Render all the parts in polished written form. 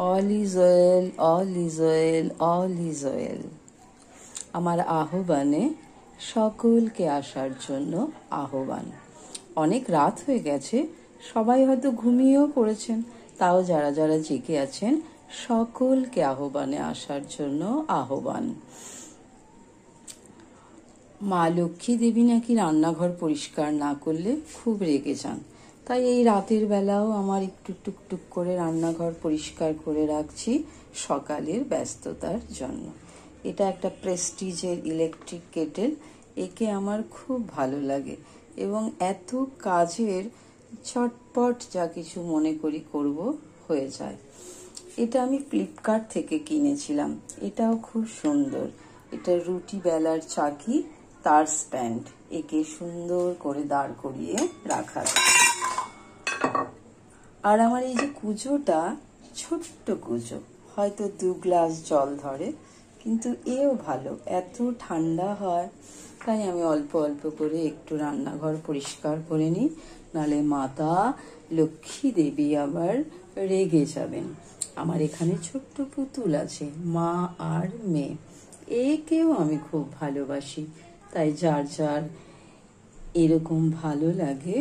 All is well, all is well, all is well. আমার আহ্বানে সকলকে আসার জন্য আহ্বান। অনেক রাত হয়ে গেছে, সবাই হয়তো ঘুমিয়েও পড়েছেন, তাও যারা যারা জেগে আছেন সকলকে আহ্বানে আসার জন্য আহ্বান। মা লক্ষ্মী দেবী নাকি রান্নাঘর পরিষ্কার না করলে খুব রেগে যান, তাই এই রাতের বেলাও আমার একটু টুকটুক করে রান্নাঘর পরিষ্কার করে রাখছি সকালের ব্যস্ততার জন্য। এটা একটা প্রেস্টিজের ইলেকট্রিক কেটেল, একে আমার খুব ভালো লাগে এবং এত কাজের চটপট যা কিছু মনে করি করব হয়ে যায়। এটা আমি ফ্লিপকার্ট থেকে কিনেছিলাম, এটাও খুব সুন্দর। এটা রুটি বেলার চাকি, তার স্ট্যান্ড, একে সুন্দর করে দাঁড় করিয়ে রাখা। আর আমার এই যে কুজোটা, ছোট্ট কুজো, হয়তো 2 গ্লাস জল ধরে, কিন্তু এও ভালো, এত ঠান্ডা হয়, তাই আমি অল্প অল্প করে একটু রান্নাঘর পরিষ্কার করে নিই, নালে মাতা লক্ষ্মী দেবী আবার রেগে যাবেন। আমার এখানে ছোট্ট পুতুল আছে, মা আর মেয়ে, একেও আমি খুব ভালোবাসি, তাই যার যার এরকম ভালো লাগে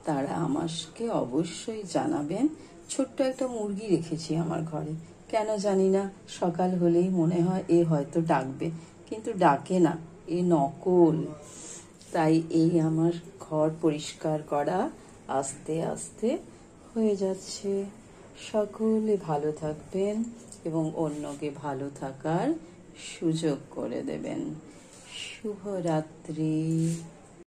তারা আমাকে অবশ্যই জানাবেন। ছোট্ট একটা মুরগি রেখেছি আমার ঘরে, কেন জানি না সকাল হলেই মনে হয় এ হয়তো ডাকবে, কিন্তু ডাকে না, এ নকল। তাই এই আমার ঘর পরিষ্কার করা আস্তে আস্তে হয়ে যাচ্ছে। সকলে ভালো থাকবেন এবং অন্যকে ভালো থাকার সুযোগ করে দেবেন। শুভরাত্রি।